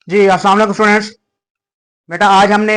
जी अस्सलाम वालेकुम स्टूडेंट्स। बेटा आज हमने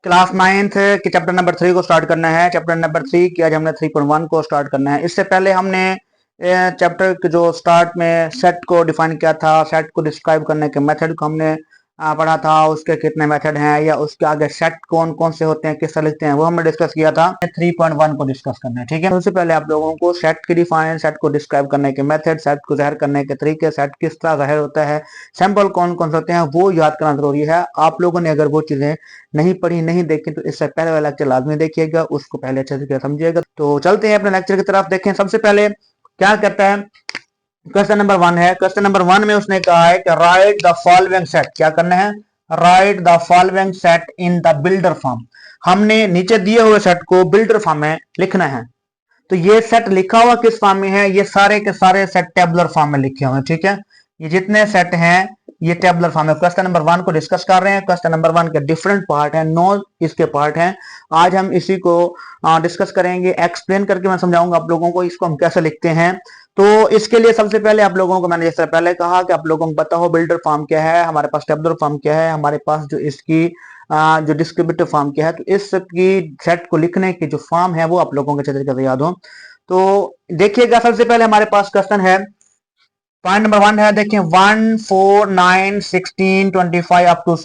क्लास 9th के चैप्टर नंबर 3 को स्टार्ट करना है। चैप्टर नंबर 3 की आज हमने 3.1 को स्टार्ट करना है। इससे पहले हमने चैप्टर के जो स्टार्ट में सेट को डिफाइन किया था, सेट को डिस्क्राइब करने के मेथड को हमने पढ़ा था, उसके कितने मेथड हैं या उसके आगे सेट कौन कौन से होते हैं, किस तरह लिखते हैं, वो हमने डिस्कस किया था। 3.1 को डिस्कस करना है, ठीक है। सबसे पहले आप लोगों को सेट की डिफाइन, सेट को डिस्क्राइब करने के मेथड, सेट को जाहिर करने के तरीके, सेट किस तरह जाहिर होता है, सैंपल कौन कौन से होते हैं, वो याद करना जरूरी है। आप लोगों ने अगर वो चीजें नहीं पढ़ी, नहीं देखी, तो इससे पहले वाला लेक्चर लाजमी देखिएगा, उसको पहले अच्छे से समझिएगा। तो चलते हैं अपने लेक्चर की तरफ। देखें सबसे पहले क्या कहता है। क्वेश्चन नंबर 1 है। क्वेश्चन नंबर 1 में उसने कहा है कि राइट द फॉलोइंग सेट। क्या करना है? Right the following set in the builder form. हमने नीचे दिए हुए सेट को बिल्डर फॉर्म में लिखना है। तो ये सेट लिखा हुआ किस फॉर्म में है? ये सारे के सारे सेट टेबुलर फॉर्म में लिखे हुए हैं, ठीक है। ये जितने सेट हैं ये टेबुलर फॉर्म में। क्वेश्चन नंबर 1 को डिस्कस कर रहे हैं। क्वेश्चन नंबर 1 के डिफरेंट पार्ट हैं, 9 इसके पार्ट हैं। आज हम इसी को डिस्कस करेंगे, एक्सप्लेन करके मैं समझाऊंगा आप लोगों को इसको हम कैसे लिखते हैं। तो इसके लिए सबसे पहले आप लोगों को मैंने जैसे पहले कहा कि आप लोगों को पता हो बिल्डर फॉर्म क्या है, हमारे पास टेबुलर फॉर्म क्या है, हमारे पास जो इसकी जो डिस्क्रिप्टिव फॉर्म क्या है। तो इस की सेट को लिखने की जो फॉर्म है वो आप लोगों के अच्छे तरीके से याद हो। तो देखिएगा सबसे पहले हमारे पास क्वेश्चन है, पॉइंट नंबर 1 है। देखिए 1 4 9 16 25 अप टू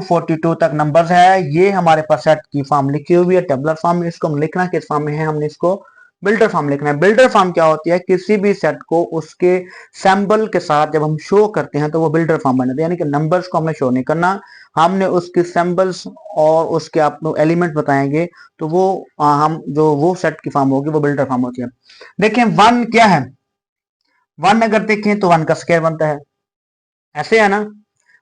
242 तक नंबर्स है। ये हमारे पास सेट की फॉर्म लिखी हुई है टेबुलर फॉर्म में। इसको हम लिखना किस फॉर्म में है? हमने इसको बिल्डर फॉर्म लिखना है। बिल्डर फॉर्म क्या होती है? किसी भी सेट को उसके सैंपल के साथ जब हम शो करते हैं तो वो बिल्डर फॉर्म बन जाता है। यानी कि नंबर्स को हमने शो नहीं करना, हमने उसके सैंपल्स और उसके आप एलिमेंट बताएंगे, तो वो हम जो वो सेट की फॉर्म होगी वो बिल्डर फॉर्म होती है। देखें 1 क्या है? 1 अगर देखें तो 1 का स्क्वायर बनता है, ऐसे है ना।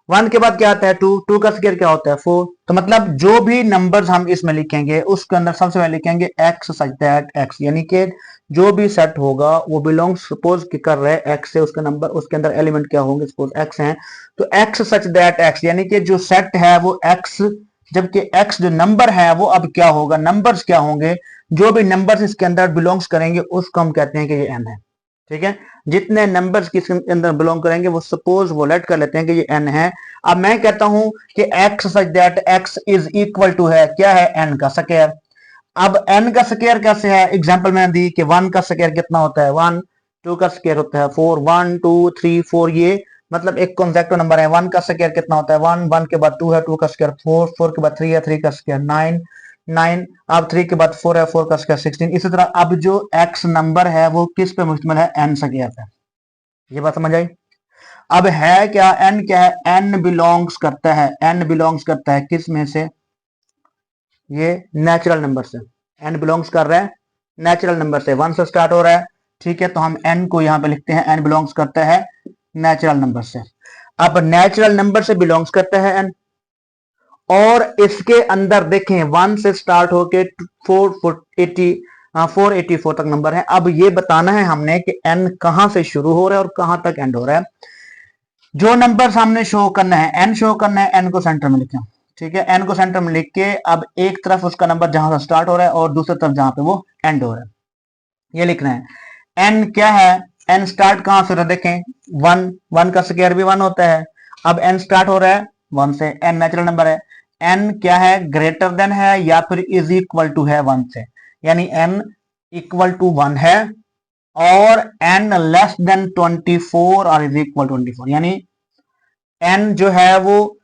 1 के बाद क्या आता है? 2, 2 का स्क्वायर क्या होता है? 4। तो मतलब जो भी नंबर्स हम इसमें लिखेंगे उसके अंदर सबसे पहले लिखेंगे x सच दैट x, यानी कि जो भी सेट होगा वो बिलोंग्स सपोज कि कर रहे हैं x से, उसका नंबर उसके अंदर एलिमेंट क्या होंगे? सपोज x हैं, तो x सच दैट x, यानी कि जो सेट है वो x, जबकि x जो नंबर है वो अब क्या होगा? नंबर्स क्या होंगे? जो भी नंबर्स इसके अंदर बिलोंग्स करेंगे उसको हम कहते हैं कि ये n है, ठीक है। जितने नंबर्स किसके अंदर बिलोंग करेंगे वो सपोज वो लेट कर लेते हैं कि ये n है। अब मैं कहता हूं कि x such that x is equal to है, क्या है? n का स्क्वायर। अब n का स्क्वायर कैसे है? एग्जांपल मैंने दी कि 1 का स्क्वायर कितना होता है? 1। 2 का स्क्वायर होता है 4। 1 2 3 4, ये मतलब एक कॉन्सेक्टिव नंबर है। 1 का स्क्वायर कितना होता है? 1। 1 के बाद 2 है, 2 का स्क्वायर 4। 4 के बाद 3 है, 3 का स्क्वायर 9। 9 अब 3 के बाद 4 है, 4 का स्क्वायर 16। इसी तरह अब जो x नंबर है वो किस पे मुश्तमिल है? n स्क्वायर पे। ये बात समझ आई? अब है क्या? n क्या है? n बिलोंग्स करता है, n बिलोंग्स करता है किस में से? ये नेचुरल नंबर से n बिलोंग्स कर रहा है, नेचुरल नंबर से 1 से स्टार्ट हो रहा है, ठीक है। तो हम n को यहां पे लिखते हैं, n बिलोंग्स करता है नेचुरल नंबर से। अब नेचुरल नंबर से बिलोंग्स करता है n, और इसके अंदर देखें 1 से स्टार्ट होके 484 तक नंबर है। अब ये बताना है हमने कि n कहां से शुरू हो रहा है और कहां तक एंड हो रहा है। जो नंबर सामने शो करना है, n शो करना है, n को सेंटर में लिखें, ठीक है। n को सेंटर में लिख के अब एक तरफ उसका नंबर जहां से स्टार्ट हो रहा है और दूसरी तरफ जहां पे वो एंड हो रहा है, ये लिखना है। n क्या है? n स्टार्ट कहां से हो रहा है? देखें 1, 1 का स्क्वायर भी 1 होता है। अब n स्टार्ट हो रहा है 1 से, n नेचुरल नंबर है। n क्या है? ग्रेटर देन है या फिर इज इक्वल टू है 1 से, यानी n इक्वल टू 1 है, और n लेस देन 24 और इज इक्वल 24, यानी n जो है वो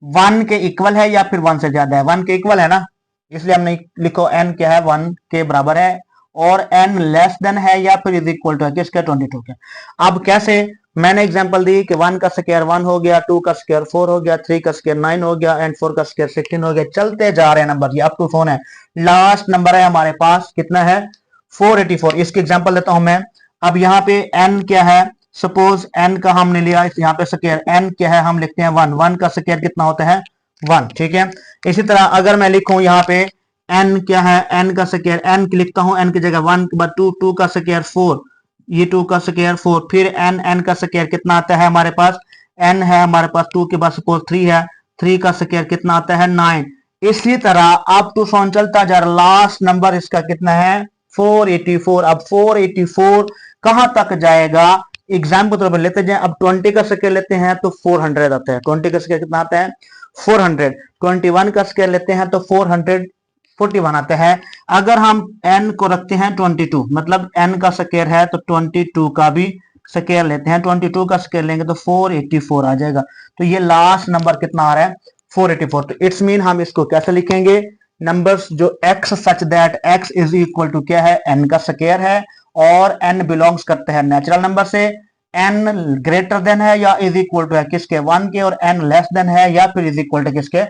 1 के इक्वल है या फिर 1 से ज्यादा है। 1 के इक्वल है ना, इसलिए हमने लिखो n क्या है? 1 के बराबर है, और n लेस देन है या फिर इज इक्वल टू है किसके? 22 के। अब कैसे? मैंने एग्जांपल दी कि 1 का स्क्वायर 1 हो गया, 2 का स्क्वायर 4 हो गया, 3 का स्क्वायर 9 हो गया, एंड 4 का स्क्वायर 16 हो गया। चलते जा रहे हैं नंबर, ये अप टू 4 है। लास्ट नंबर है हमारे पास कितना है? 484। इसकी एग्जांपल देता हूं मैं। अब यहाँ पे n क्या है? सपोज n का हमने लिया यहाँ पे स्क्वायर, n क्या है? हम लिखते हैं 1। 1 का स्क्वायर कितना होता है? 1, ठीक है। इसी तरह अगर मैं लिखूं यहाँ पे n क्या है? n का स्क्वायर, n लिखता हूं n की जगह 1 के बाद 2, 2 का स्क्वायर 4, ये 2 का स्क्वायर 4, फिर n का स्क्वायर कितना आता है हमारे पास? n है हमारे पास 2 के बाद सपोज 3 है, 3 का स्क्वायर कितना आता है? 9। इसी तरह अप टू सोन चलता जा रहा। लास्ट नंबर इसका कितना है? 484। अब 484 कहां तक जाएगा? एग्जाम्पल के तौर पर लेते जाए। अब 20 का स्क्वायर लेते हैं तो 400 आता है। 20 का स्क्वायर कितना आता है? 400। 21 का स्क्वायर लेते हैं तो 441 आता है। अगर हम n को रखते हैं 22, मतलब n का स्क्वायर है तो 22 का भी स्क्वायर लेते हैं। 22 का स्क्वायर लेंगे तो 484 आ जाएगा। तो ये लास्ट नंबर कितना आ रहा है? 484। तो इट्स मीन हम इसको कैसे लिखेंगे? नंबर्स जो x such that x is equal to क्या है? n का स्क्वायर है और n बिलोंग्स करते हैं नेचुरल नंबर से। n ग्रेटर देन है या इज इक्वल टू है किसके? 1 के, और n लेस देन है या फिर इज इक्वल टू किसके?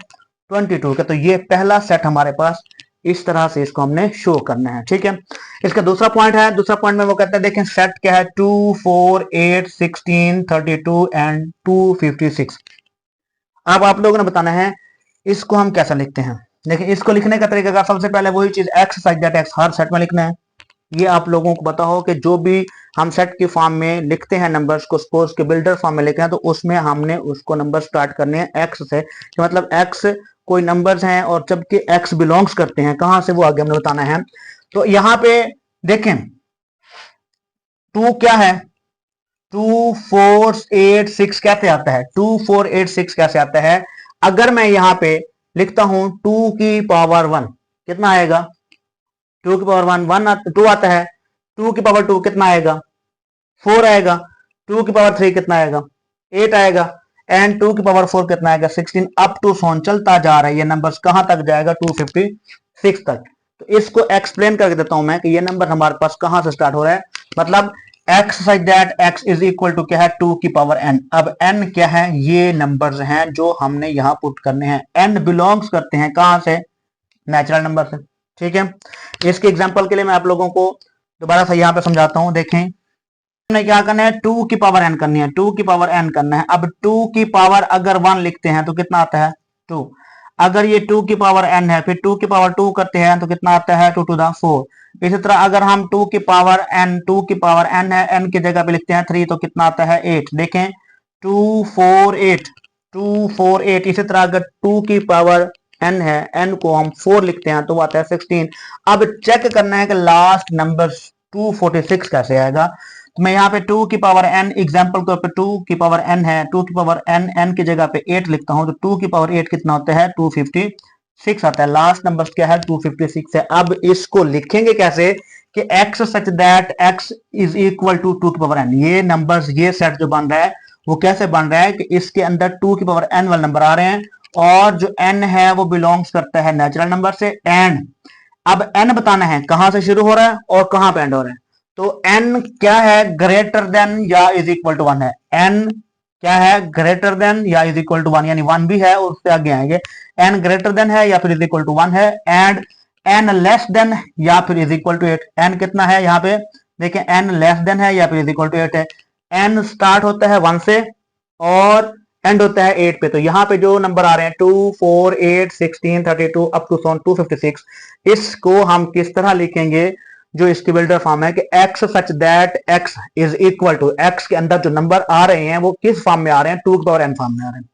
22 के। तो ये पहला सेट हमारे पास इस तरह से इसको हमने शो करना है। ठीक है। इसका दूसरा पॉइंट है। दूसरा पॉइंट में वो कहते हैं, देखें सेट क्या है? 2 4 8 16 32 एंड 256। अब आप लोगों ने बताना है इसको हम कैसा लिखते हैं। देखिए इसको लिखने का तरीका, सबसे पहले वही चीज x such that x her set में लिखना है। ये आप लोगों को पता हो कि जो भी हम सेट की फॉर्म में लिखते हैं नंबर्स को, सपोज के बिल्डर फॉर्म में लिखते हैं तो उसमें हमने उसको नंबर स्टार्ट करने हैं x से, कि मतलब x कोई नंबर्स हैं और जबकि x बिलोंग्स करते हैं कहां से वो आगे हमने बताना है। तो यहाँ पे देखें 2 क्या है? 2 4 8 6 कैसे आता है? 2 4 8 6 कैसे आता है? अगर मैं यहाँ पे लिखता हूं 2 की पावर 1 कितना आएगा? 2 की पावर 1 2 आता है। 2 की पावर 2 कितना आएगा? 4 आएगा। 2 की पावर 3 कितना आएगा? 8 आएगा। एंड 2 की पावर 4 कितना आएगा? 16। अप टू सोन चलता जा रहा है। ये नंबर्स कहां तक जाएगा? 256 तक। तो इसको एक्सप्लेन करके देता हूं मैं कि ये नंबर हमारे पास कहां से स्टार्ट हो रहा है। मतलब x such that x is equal to क्या है? 2 की पावर n। अब n क्या है? ये नंबर्स हैं जो हमने यहां पुट करने हैं। n बिलोंग्स करते हैं कहां से? नेचुरल नंबर से। ठीक है। इसके एग्जांपल के लिए मैं आप लोगों को दोबारा से यहां पे समझाता हूं। देखें हमने क्या करना है? 2 की पावर n करनी है। 2 की पावर n करना है। अब 2 की पावर अगर 1 लिखते हैं तो कितना आता है? 2। अगर ये 2 की पावर n है, फिर 2 की पावर 2 करते हैं तो कितना आता है? 2 टू द 4। इसी तरह अगर हम 2 की पावर n, 2 की पावर n है, n की जगह पे लिखते हैं 3 तो कितना आता है? 8। देखें 2 4 8, 2 4 8। इसी तरह अगर 2 की पावर n है, n को हम 4 लिखते हैं तो आता है 16। अब चेक करना है कि लास्ट नंबर 246 कैसे आएगा। तो मैं यहाँ पे 2 की पावर n एग्जाम्पल के तौर पे 2 की पावर n है, 2 की पावर n, n की जगह पे 8 लिखता हूं तो 2 की पावर 8 कितना होता है? 256 आता है। लास्ट नंबर क्या है? 256 है। अब इसको लिखेंगे कैसे कि x such that x is equal to 2 की पावर n। ये नंबर्स, ये सेट जो बन रहा है वो कैसे बन रहा है कि इसके अंदर 2 की पावर n वाले नंबर आ रहे हैं और जो n है वो बिलोंग्स करता है नेचुरल नंबर से। एंड अब n बताना है कहां से शुरू हो रहा है और कहां पे एंड हो रहा है। तो n क्या है? ग्रेटर देन या इज इक्वल टू 1 है। n क्या है? ग्रेटर देन या इज इक्वल टू 1, यानी 1 भी है और उससे आगे आएंगे। n ग्रेटर देन है या फिर इज इक्वल टू 1 है। एंड n लेस देन या फिर इज इक्वल टू 8। n कितना है यहाँ पे? देखिए n लेस देन है या फिर इज इक्वल टू 8 है। n स्टार्ट होता है 1 से और एंड होता है 8 पे। तो यहाँ पे जो नंबर आ रहे हैं 2 4 8 16 32 अप टू 256, इसको हम किस तरह लिखेंगे? जो इसकी बिल्डर फॉर्म है कि x such that x is equal to, x के अंदर जो नंबर आ रहे हैं वो किस फॉर्म में आ रहे हैं? 2 की पावर n फॉर्म में आ रहे हैं।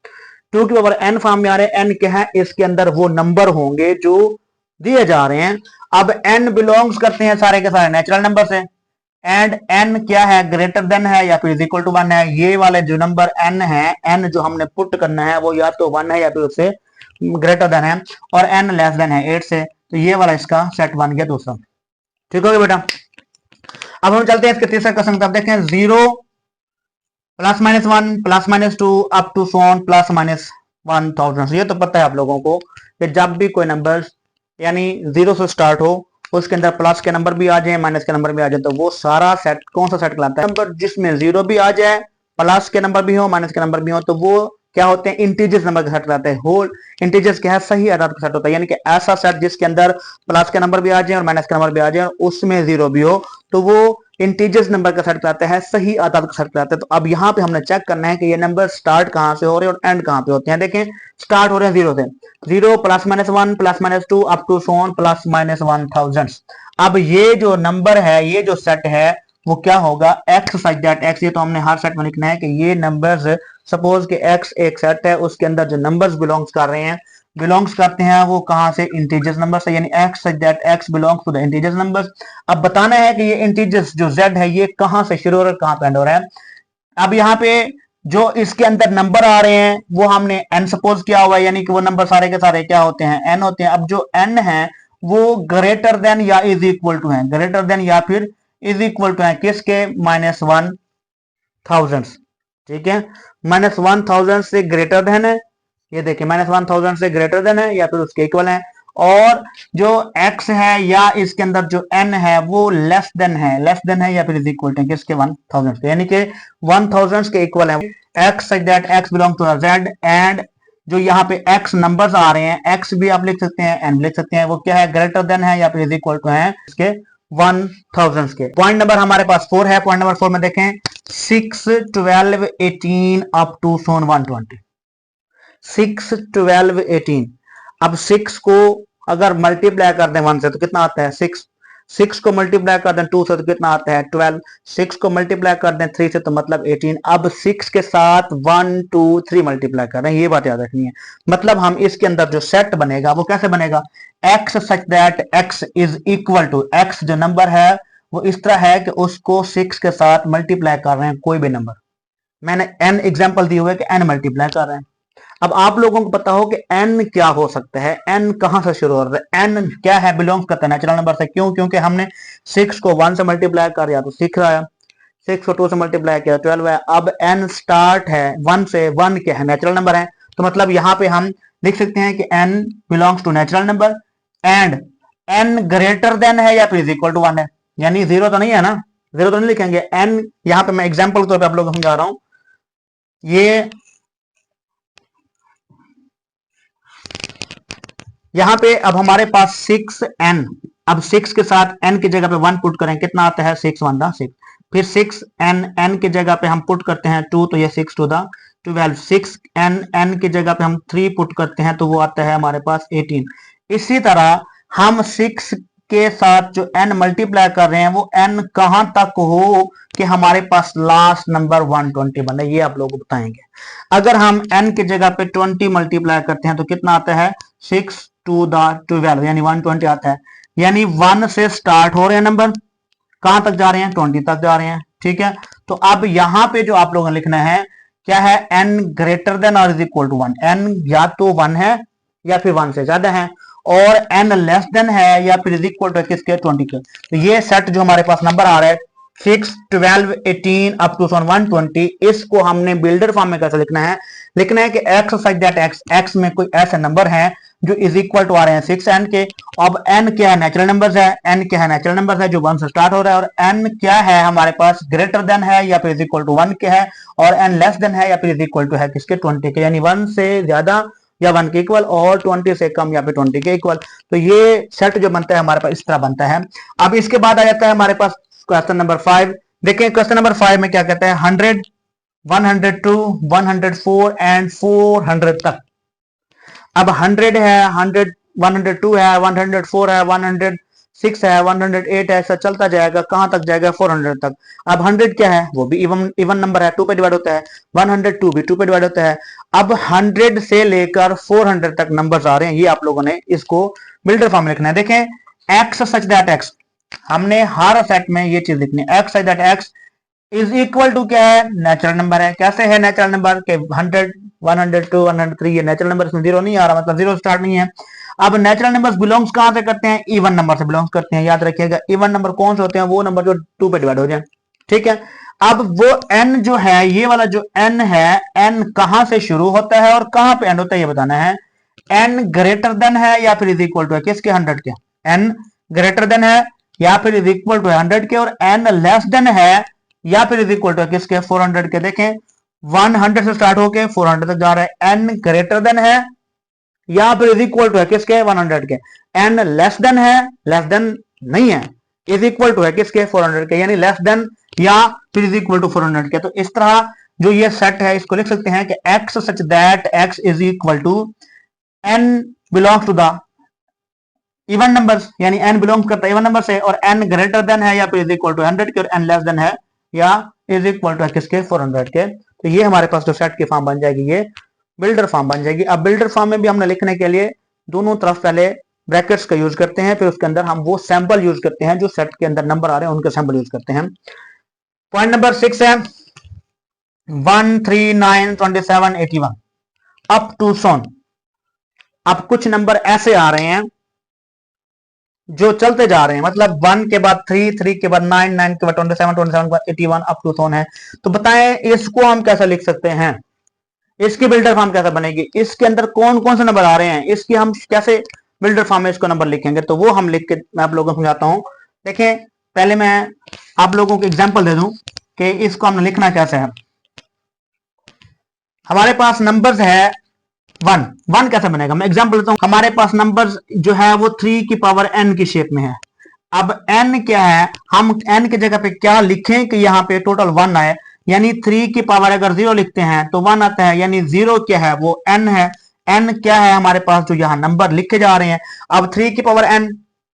2 की पावर n फॉर्म में आ रहे हैं। n क्या है? इसके अंदर वो नंबर होंगे जो दिए जा रहे हैं। अब n बिलोंग्स करते हैं सारे के सारे नेचुरल नंबर से। एंड n क्या है? ग्रेटर देन है या फिर इज इक्वल टू 1 है। ये वाले जो नंबर n है, n जो हमने पुट करना है वो या तो 1 है या फिर उससे ग्रेटर देन है, और n लेस देन है 8 से। तो ये वाला इसका सेट बन गया दूसरा। ठीक हो गया बेटा। अब हम चलते हैं इसके तीसरे क्वेश्चन की तरफ। देखें 0 plus minus 1 plus minus 2 up to so on plus minus 1000। ये तो पता है आप लोगों को कि जब भी कोई नंबर यानी 0 से स्टार्ट हो उसके अंदर प्लस के नंबर भी आ जाए, माइनस के नंबर भी आ जाए, तो वो सारा सेट कौन सा सेट कहलाता है? नंबर जिसमें 0 भी आ जाए, प्लस के नंबर भी हो, माइनस के नंबर भी हो, तो वो क्या होते हैं? इंटीजर्स नंबर का सेट कहलाता है। होल इंटीजर्स क्या है? सही आदाद का सेट होता है। यानी कि ऐसा सेट जिसके अंदर प्लस के नंबर भी आ जाए और माइनस के नंबर भी आ जाए और उसमें 0 भी हो, तो वो इंटीजर्स नंबर का सेट कहलाता है, सही आदाद का सेट कहलाता है। तो अब यहाँ पे हमने चेक करना है कि ये नंबर स्टार्ट कहां से हो रहे हैं और एंड कहां पे होते हैं। देखें स्टार्ट हो रहे हैं 0 से। 0 plus minus 1 plus minus 2 up to so on plus minus 1000। अब ये जो नंबर है, ये जो सेट है वो क्या होगा? x such that x। ये तो हमने हर सेट में लिखना है कि ये नंबर्स, सपोज कि x एक सेट है, उसके अंदर जो नंबर्स बिलोंग्स कर रहे हैं, बिलोंग्स करते हैं वो कहां से? इंटीजर्स नंबर से। यानी x such that x belongs to the integers numbers. अब बताना है कि ये इंटीजर्स जो z है ये कहां से शुरू हो रहा है, कहां पे एंड हो रहा है। अब यहाँ पे जो इसके अंदर नंबर आ रहे हैं वो हमने n सपोज किया हुआ है, यानी कि वो नंबर सारे के सारे क्या होते हैं, n होते हैं। अब जो n है वो ग्रेटर देन या इज इक्वल टू है, ग्रेटर देन या फिर इज इक्वल टू है किसके, -1000। ठीक है, -1000 से ग्रेटर देन है, ये देखिए -1000 से ग्रेटर देन है या फिर उसके इक्वल है। और जो x है या इसके अंदर जो n है वो लेस देन है या फिर इज इक्वल टू किसके, 1000 के, यानी कि 1000 के इक्वल है। x such that x belong to z and जो यहाँ पे x नंबर्स आ रहे हैं, x भी आप लिख सकते हैं, n लिख सकते हैं, वो क्या है, ग्रेटर देन है या फिर इज इक्वल टू है इसके 1000 के। पॉइंट नंबर हमारे पास 4 है। पॉइंट नंबर 4 में देखें 6, 12, 18 अप टू 120। 6, 12, 18। अब 6 को अगर मल्टीप्लाई कर दें 1 से तो कितना आता है, 6। 6 को मल्टीप्लाई कर दें 2 से तो कितना आता है, 12। 6 को मल्टीप्लाई कर दें 3 से तो मतलब 18। अब 6 के साथ 1, 2, 3 मल्टीप्लाई कर रहे हैं, ये बात याद रखनी है। मतलब हम इसके अंदर जो सेट बनेगा वो कैसे बनेगा, x such that x is equal to, x जो नंबर है वो इस तरह है कि उसको 6 के साथ मल्टीप्लाई कर रहे हैं कोई भी नंबर। मैंने n एग्जांपल दिए हुए कि n मल्टीप्लाई कर रहे हैं। अब आप लोगों को पता हो कि n क्या हो सकता है, n कहां से शुरू हो रहा है, n क्या है, बिलोंग्स करता है नेचुरल नंबर से। क्यों, क्योंकि हमने 6 को 1 से मल्टीप्लाई कर दिया तो 6 आया, 6 को 2 से मल्टीप्लाई किया 12 है। अब n स्टार्ट है 1 से, 1 क्या है, नेचुरल नंबर है। तो मतलब यहाँ पे हम लिख सकते हैं कि n belongs to natural number and n greater than है या फिर इज इक्वल टू 1 है, यानी 0 तो नहीं है ना, 0 तो नहीं लिखेंगे। n यहाँ पे मैं एग्जाम्पल के तौर पर आप लोगों को समझा रहा हूं, ये यहां पे अब हमारे पास 6n, अब 6 के साथ n की जगह पे 1 पुट करें, कितना आता है, 6 1 6। फिर 6n, n की जगह पे हम पुट करते हैं 2 तो ये 6 2 12। 6n, n की जगह पे हम 3 पुट करते हैं तो वो आता है हमारे पास 18। इसी तरह हम 6 के साथ जो n मल्टीप्लाई कर रहे हैं वो n कहां तक हो कि हमारे पास लास्ट नंबर 120 बने, ये आप लोगों को बताएंगे। अगर हम n की जगह पे 20 मल्टीप्लाई करते हैं तो कितना आता है, 6 टू द 12 यानी 120 आता है। यानी 1 से स्टार्ट हो रहे हैं नंबर, कहां तक जा रहे हैं, 20 तक जा रहे हैं। ठीक है, तो अब यहां पे जो आप लोगों ने लिखना है क्या है, n ग्रेटर देन और इज इक्वल टू 1। n या तो 1 है या फिर 1 से ज्यादा है, और n लेस देन है या फिर इज इक्वल टू किसके, 20 के। तो ये सेट जो हमारे पास नंबर आ रहा है 6, 12, 18 अप टू 120, इसको हमने बिल्डर फॉर्म में कैसे लिखना है, लिखना है कि x सच दैट x में कोई ऐसे नंबर है जो इज इक्वल टू आ रहे हैं 6n के। अब n क्या है, नेचुरल नंबर्स है, n क्या है, नेचुरल नंबर्स है जो 1 से स्टार्ट हो रहा है, और n क्या है हमारे पास, ग्रेटर देन है या फिर इज इक्वल टू 1 के है, और n लेस देन है या फिर इज इक्वल टू है किसके, 20 के, यानी 1 से ज्यादा या 1 के इक्वल और 20 से कम या फिर 20 के इक्वल। तो ये सेट जो बनता है हमारे पास इस तरह बनता है। अब इसके बाद आ जाता है हमारे पास क्वेश्चन नंबर 5। देखें क्वेश्चन नंबर 5 में क्या कहता है, 100, 102, 104 एंड 400 तक। अब 100 है, 100, 102 है, 104 है, 106 है, 108 है, ऐसा चलता जाएगा, कहां तक जाएगा, 400 तक। अब 100 क्या है, वो भी इवन नंबर है, 2 पे डिवाइड होता है। 102 भी 2 पे डिवाइड होता है। अब 100 से लेकर 400 तक नंबर्स आ रहे हैं, ये आप लोगों ने इसको बिल्डर फॉर्म लिखना है। देखें x सच दैट x, हमने हर सेट में ये चीज लिखनी है, x such that x is equal to क्या है, नेचुरल नंबर है। कैसे है नेचुरल नंबर के, 100, 102, 103 ये नेचुरल नंबर, इसमें 0 नहीं आ रहा, मतलब 0 स्टार्ट नहीं है। अब नेचुरल नंबर्स बिलोंग्स कहां से करते हैं, इवन नंबर से बिलोंग्स करते हैं। याद रखिएगा इवन नंबर कौन से होते हैं, वो नंबर जो 2 पे डिवाइड हो जाए। ठीक है, अब वो n जो है, ये वाला जो n है, n कहां से शुरू होता है और कहां पे एंड होता है ये बताना है। n ग्रेटर देन है या फिर इज इक्वल टू है किसके, 100 के। n ग्रेटर देन है या फिर इज इक्वल टू 100 के, और n लेस देन है या फिर इज इक्वल टू किसके, 400 के। देखें 100 से स्टार्ट होके 400 तक जा रहा है, n ग्रेटर देन है या फिर इज इक्वल टू है किसके, 100 के। n लेस देन है, लेस देन नहीं है, इज इक्वल टू है किसके, 400 के, यानी लेस देन या फिर इज इक्वल टू 400 के। तो इस तरह जो ये सेट है इसको लिख सकते हैं कि x such that x is equal to n belongs to the even numbers, यानी n बिलोंग्स करता है इवन नंबर से, और n ग्रेटर देन है या फिर इज इक्वल टू 100 के, और n लेस देन है या इज इक्वल टू किसके, 400 के। तो ये हमारे पास जो सेट की फॉर्म बन जाएगी, ये बिल्डर फॉर्म बन जाएगी। अब बिल्डर फॉर्म में भी हमने लिखने के लिए दोनों तरफ पहले ब्रैकेट्स का यूज करते हैं, फिर उसके अंदर हम वो सैंपल यूज करते हैं जो सेट के अंदर नंबर आ रहे हैं उनके सैंपल यूज करते हैं। पॉइंट नंबर 6 है 1, 3, 9, 27, 81 अप टू सोन। अब कुछ नंबर ऐसे आ रहे हैं जो चलते जा रहे हैं, मतलब 1 के बाद 3, 3 के बाद 9, 9 के बाद 27, 27 के बाद 81 अप टू सोन है। तो बताएं इसको हम कैसे लिख सकते हैं, इसकी बिल्डर फॉर्म कैसे बनेगी, इसके अंदर कौन कौन से नंबर आ रहे हैं, इसकी हम कैसे बिल्डर फॉर्म में इसको नंबर लिखेंगे। तो वो हम लिख के मैं आप लोगों को समझाता हूं। देखिए पहले मैं आप लोगों को एग्जांपल दे दूं कि इसको हमने लिखना कैसे है। हमारे पास नंबर्स है 1, 1 कैसे बनेगा, मैं एग्जांपल देता हूं। हमारे पास नंबर्स जो है वो 3 की पावर n की शेप में है। अब n क्या है, हम n की जगह पे क्या लिखें कि यहाँ पे टोटल 1 आए, यानी 3 की पावर अगर 0 लिखते हैं तो 1 आता है, यानी 0 क्या है वो n है। n क्या है हमारे पास जो यहाँ नंबर लिखे जा रहे हैं। अब 3 की पावर n,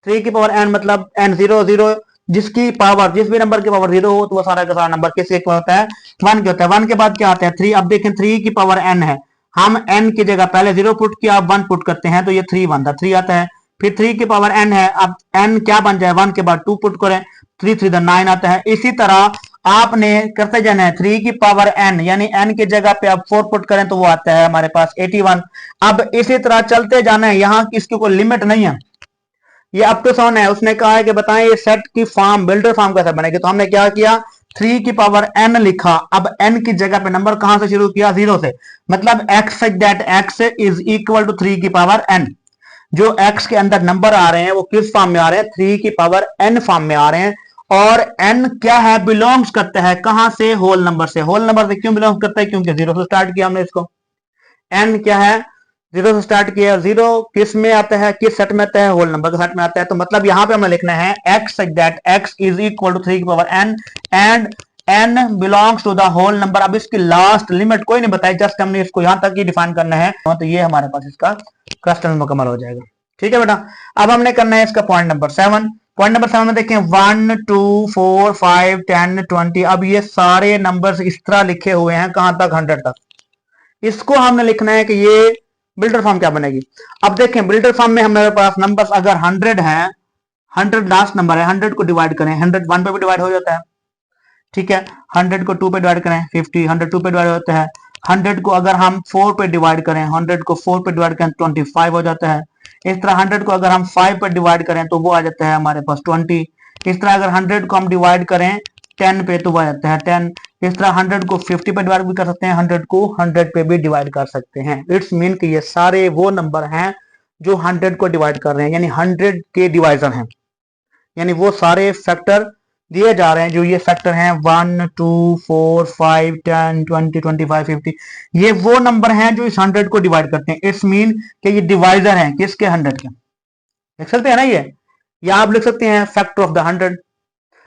3 की पावर n मतलब n 0 0, जिसकी पावर जिस भी नंबर की पावर 0 हो तो वो सारा का सारा नंबर किसके होता है, 1 के होता है। 1 के बाद क्या आता है 3। अब देखें 3 की पावर n है, हम n की जगह पहले 0 पुट किया, अब 1 पुट करते हैं तो ये 3 बनता है, 3 आता है। फिर 3 की पावर n है, अब n क्या बन जाए, 1 के बाद 2 पुट करें, 3 3 9 आता है। इसी तरह आपने करते जाना है, 3 की पावर n यानी n की जगह पे आप 4 पुट करें तो वो आता है हमारे पास 81। अब इसी तरह चलते जाना है, यहाँ इसकी कोई लिमिट नहीं है, ये अप टू सोन है। उसने कहा है कि बताएं ये सेट की फॉर्म बिल्डर फॉर्म कैसे बनेगी। तो हमने क्या किया, 3 की पावर n लिखा, अब n की जगह पे नंबर कहां से शुरू किया, 0 से, मतलब x that x is equal to 3 की पावर n। जो x के अंदर नंबर आ रहे हैं वो किस फॉर्म में आ रहे हैं, 3 की पावर n फॉर्म में आ रहे हैं। और n क्या है, बिलोंग्स करता है कहां से, होल नंबर से। होल नंबर से क्यों बिलोंग करता है, क्योंकि 0 से स्टार्ट किया हमने इसको। n क्या है, 0 से स्टार्ट किया, 0 किस में आता है, किस सेट में आता है, होल नंबर के सेट में आता है। तो मतलब यहां पे हमें लिखना है x that x is equal to 3 की power n and n belongs to the whole number. अब इसकी लास्ट लिमिट कोई नहीं बताई, जस्ट हमने इसको यहां तक ही डिफाइन करना है, तो ये हमारे पास इसका क्वेश्चन मुकम्मल हो जाएगा। ठीक है बेटा, अब हमने करना है इसका पॉइंट नंबर 7। पॉइंट नंबर 7 में देखें 1, 2, 4, 5, 10, 20। अब ये सारे नंबर इस तरह लिखे हुए हैं कहां तक, 100 तक। इसको हमने लिखना है कि ये बिल्डर फॉर्म क्या बनेगी। अब देखें बिल्डर फॉर्म में हमारे पास नंबर्स अगर 100 है, 100 लास्ट नंबर है, 100 को डिवाइड करें, 100 1 पे भी डिवाइड हो जाता है, ठीक है। 100 को 2 पे डिवाइड करें 50, 100 2 पे डिवाइड होता है। 100 को अगर हम 4 पे डिवाइड करें, 100 को 4 पे डिवाइड करें 25 हो जाता है। इस तरह 100 को अगर हम 5 पे डिवाइड करें तो वो आ जाता है हमारे पास 20। इस तरह अगर 100 को हम डिवाइड करें 10 पे तो वो आ जाता है 10। इस तरह 100 को 50 पे डिवाइड भी कर सकते हैं, 100 को 100 पे भी डिवाइड कर सकते हैं। इट्स मीन कि ये सारे वो नंबर हैं जो 100 को डिवाइड कर रहे हैं, यानी 100 के डिवाइजर हैं, यानी वो सारे फैक्टर दिए जा रहे हैं जो ये फैक्टर हैं 1, 2, 4, 5, 10, 20, 25, 50। ये वो नंबर हैं जो इस 100 को डिवाइड करते हैं। इट्स मीन कि ये डिवाइजर हैं किसके, 100 के। लिख सकते हैं ना ये, या आप लिख सकते हैं फैक्टर ऑफ द 100,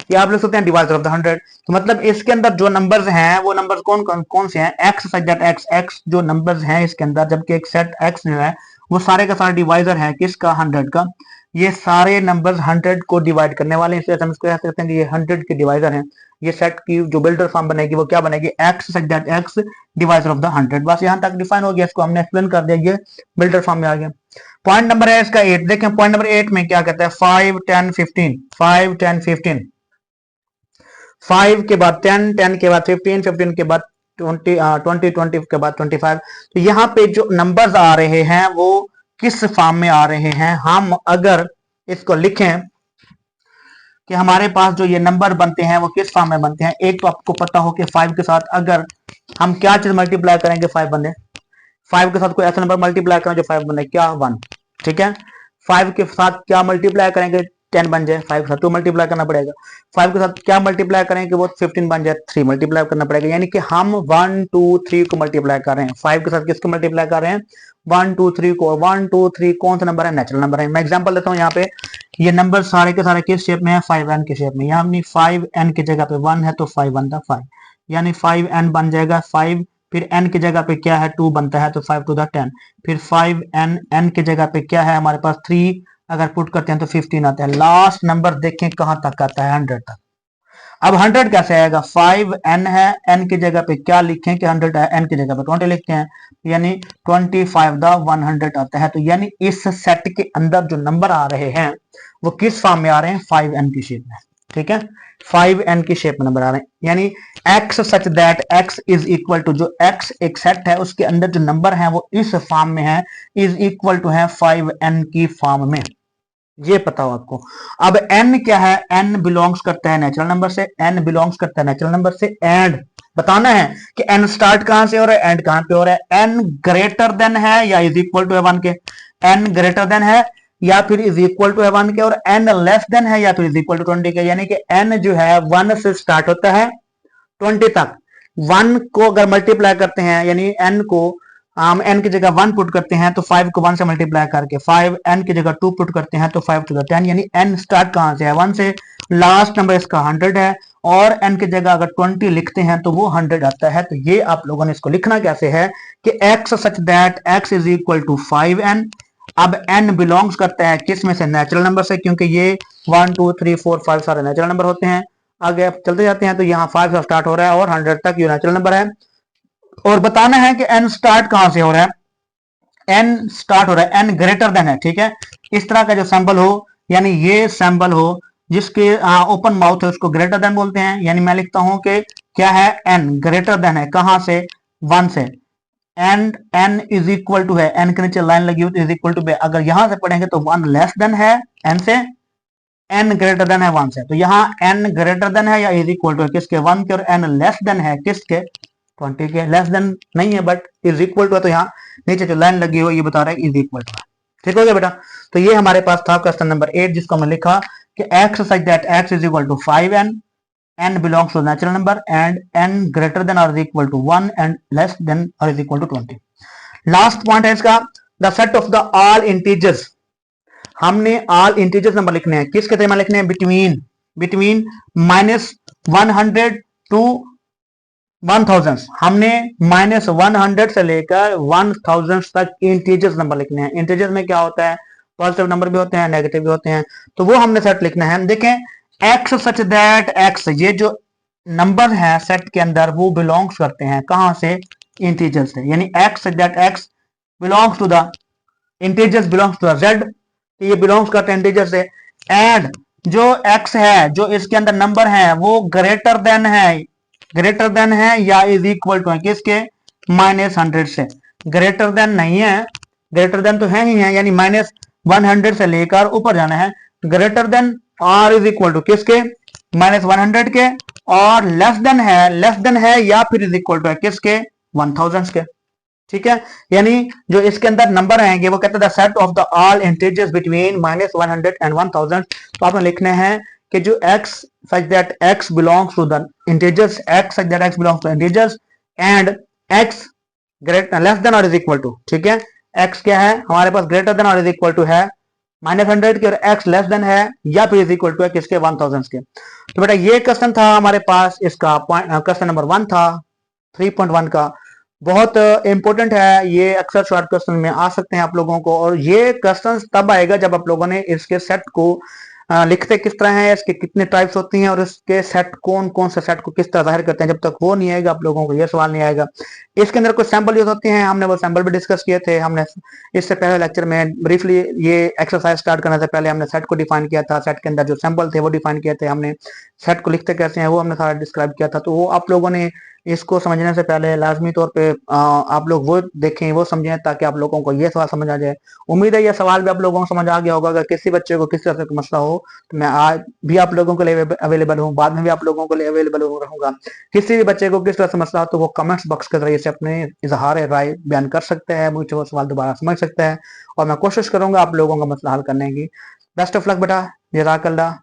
या आप लिख सकते हैं डिवाइजर ऑफ द 100। तो मतलब इसके अंदर जो नंबर्स हैं वो नंबर्स कौन कौन कौन से हैं, x such that x, x जो नंबर्स हैं इसके अंदर, जबकि एक सेट एक्स जो है वो सारे का सारा डिवाइजर है किसका, 100 का। ये सारे नंबर्स 100 को डिवाइड करने वाले हैं, इसलिए हम इसको कह सकते हैं कि ये 100 के डिवाइजर हैं। ये सेट की जो बिल्डर फॉर्म बनेगी वो क्या बनेगी, x such that x divisor of the 100। बस यहाँ तक डिफाइन हो गया, इसको हमने एक्सप्लेन कर दिया, ये बिल्डर फॉर्म में आ गया। पॉइंट नंबर है इसका 8। देखें पॉइंट नंबर 8 में क्या कहता है, 5, 10, 15, 5, 10, 15, 5 के बाद 10, 10 के बाद 15, 15 के बाद 20, 20, 20 के बाद 25। तो यहाँ पे जो नंबर्स आ रहे हैं वो किस फॉर्म में आ रहे हैं। हम अगर इसको लिखें कि हमारे पास जो ये नंबर बनते हैं वो किस फॉर्म में बनते हैं। एक तो आपको पता हो कि 5 के साथ अगर हम क्या चीज मल्टीप्लाई करेंगे 5 बने, 5 के साथ कोई ऐसा नंबर मल्टीप्लाई करें जो 5 बने, क्या 1, ठीक है। 5 के साथ क्या मल्टीप्लाई करेंगे 10 बन जाए, 5 के साथ 2 मल्टीप्लाई करना पड़ेगा। 5 के साथ क्या मल्टीप्लाई करें कि वो 15 बन जाए, 3 मल्टीप्लाई करना पड़ेगा। यानी कि हम 1, 2, 3 को मल्टीप्लाई कर रहे हैं, 5 के साथ किसको मल्टीप्लाई कर रहे हैं, 1, 2, 3 को। 1, 2, 3 कौन सा नंबर है, नेचुरल नंबर है। मैं एग्जांपल देता हूँ, यहाँ पे ये नंबर सारे के सारे किस शेप में है, 5n के शेप में। यहाँ हमने 5n की जगह पे 1 है तो 5 बनता 5, यानी 5n बन जाएगा 5। फिर n की जगह पे क्या है 2 बनता है तो 5 to the 10। फिर 5n, n की जगह पे क्या है हमारे पास 3, अगर पुट करते हैं तो 15 आता है। लास्ट नंबर देखें कहां तक आता है, 100 तक। अब 100 कैसे आएगा, 5n है, n की जगह पे क्या लिखें कि 100 है, n की जगह पे 20 लिखते हैं, यानी 25 द 100 आता है। तो यानी इस सेट के अंदर जो नंबर आ रहे हैं वो किस फॉर्म में आ रहे हैं, 5n की शेप में। ठीक है, 5n की शेप में नंबर आ रहे हैं, यानी x such that x is equal to, जो x एक सेट है उसके अंदर जो नंबर है वो इस फॉर्म में है, इज इक्वल टू है 5n की फॉर्म में, ये पता हो आपको। अब n क्या है, n बिलोंग्स करता है नेचुरल नंबर से, n बिलोंग्स करता है नेचुरल नंबर से, एंड बताना है कि n स्टार्ट कहां से हो रहा है, एंड कहां पे हो रहा है, n ग्रेटर देन है या इज इक्वल टू है 1 के, n ग्रेटर देन है या फिर इज इक्वल टू है 1 के, और n लेस देन है या फिर इज इक्वल टू 20 के, यानी कि n जो है 1 से स्टार्ट होता है 20 तक। 1 को अगर मल्टीप्लाई करते हैं, यानी n को हम n की जगह 1 पुट करते हैं तो 5 को 1 से मल्टीप्लाई करके 5, n की जगह 2 पुट करते हैं तो 5 टू द 10, यानी n स्टार्ट कहां से है, 1 से, लास्ट नंबर इसका 100 है, और n की जगह अगर 20 लिखते हैं तो वो 100 आता है। तो ये आप लोगों ने इसको लिखना कैसे है कि x such that x is equal to 5n। अब n बिलोंग्स करता है किस में से, नेचुरल नंबर से, क्योंकि ये 1 2 3 4 5 सारे नेचुरल नंबर होते हैं। आगे आप चलते जाते हैं तो यहाँ 5 से स्टार्ट हो रहा है और 100 तक ये नेचुरल नंबर है, और बताना है कि n स्टार्ट कहां से हो रहा है, n स्टार्ट हो रहा है n ग्रेटर देन है, ठीक है। इस तरह का जो सैंपल हो, यानी ये सैंपल हो जिसके ओपन माउथ है उसको ग्रेटर देन बोलते हैं, यानी मैं लिखता हूं कि क्या है, n ग्रेटर देन है कहां से, 1 से, and n is equal to है, n के नीचे लाइन लगी हुई तो इज इक्वल टू, अगर यहां से पढ़ेंगे तो 1 लेस देन है n से, n ग्रेटर देन है 1 से, तो यहाँ n ग्रेटर देन है या इज इक्वल टू है किसके, 1 के, और n लेस देन है किसके, 20 के। लेस देन नहीं है बट इज इक्वल टू है, तो यहाँ नीचे जो लाइन लगी हुई ये बता रहा है इज इक्वल टू। ठीक हो गया बेटा। तो ये हमारे पास था क्वेश्चन नंबर 8, जिसको हमने लिखा कि x such that x is equal to 5n, n belongs to natural number, and n greater than और is equal to 1 and less than और is equal to 20। Last point है इसका, the set of the all integers. हमने all integers number लिखने हैं, किसके थे लिखने हैं, बिटवीन -100 टू 1000। हमने -100 से लेकर 1000 तक इंटीजर्स नंबर लिखने हैं। इंटीजर्स में क्या होता है, पॉजिटिव नंबर भी होते हैं, नेगेटिव भी होते हैं, तो वो हमने सेट लिखना है। देखें x सच दैट x, ये जो नंबर है सेट के अंदर वो बिलोंग्स करते हैं कहां से, इंटीजर्स से, यानी x such that x belongs to the integers, belongs to the z, ये बिलोंग्स करते हैं इंटीजर से। एंड जो x है, जो इसके अंदर नंबर है वो ग्रेटर देन है या इज इक्वल टू है किसके, -100 से। ग्रेटर देन नहीं है, ग्रेटर देन तो है ही है, यानी -100 से लेकर ऊपर जाना है, ग्रेटर देन और इज इक्वल टू किसके, -100 के, और लेस देन है या फिर इज इक्वल टू है किसके, 1000 के। ठीक है, यानी जो इसके अंदर नंबर आएंगे वो कहते हैं the set of the all integers between -100 and 1000। तो आपने लिखने हैं कि जो x such that x belongs to the integers, x such that x belongs to integers and x greater less than or is equal to, ठीक है, x क्या है हमारे पास, ग्रेटर देन और इज इक्वल टू है -100 के, और x लेस देन है या फिर इज इक्वल टू है किसके, 1000 के। तो बेटा ये क्वेश्चन था हमारे पास, इसका क्वेश्चन नंबर 1 था 3.1 का, बहुत इंपॉर्टेंट है ये, अक्सर शॉर्ट क्वेश्चन में आ सकते हैं आप लोगों को, और ये क्वेश्चन तब आएगा जब आप लोगों ने इसके सेट को लिखते किस तरह है, इसके कितने टाइप्स होती हैं, और इसके सेट कौन कौन से सेट को किस तरह जाहिर करते हैं, जब तक वो नहीं आएगा आप लोगों को ये सवाल नहीं आएगा। इसके अंदर कुछ सैंपल यूज होते हैं, हमने वो सैंपल भी डिस्कस किए थे, हमने इससे पहले लेक्चर में ब्रीफली ये एक्सरसाइज स्टार्ट करने से पहले हमने सेट को डिफाइन किया था, सेट के अंदर जो सैंपल थे वो डिफाइन किए थे हमने, सेट को लिखते कैसे हैं वो हमने सारा डिस्क्राइब किया था। तो वो आप लोगों ने इसको समझने से पहले लाजमी तौर पे आप लोग वो देखें, वो समझें, ताकि आप लोगों को ये सवाल समझ आ जाए। उम्मीद है ये सवाल भी आप लोगों को समझ आ गया होगा। अगर किसी बच्चे को किसी तरह का मसला हो तो मैं आज भी आप लोगों के लिए अवेलेबल हूँ, बाद में भी आप लोगों के लिए अवेलेबल रहूंगा। किसी भी बच्चे को किस तरह से मसला हो तो वो कमेंट्स बॉक्स के जरिए से अपने इजहार राय बयान कर सकते हैं, मुझे वो सवाल दोबारा समझ सकता है, और मैं कोशिश करूंगा आप लोगों का मसला हल करने की। बेस्ट ऑफ लक बेटा, जज़ाकल्लाह।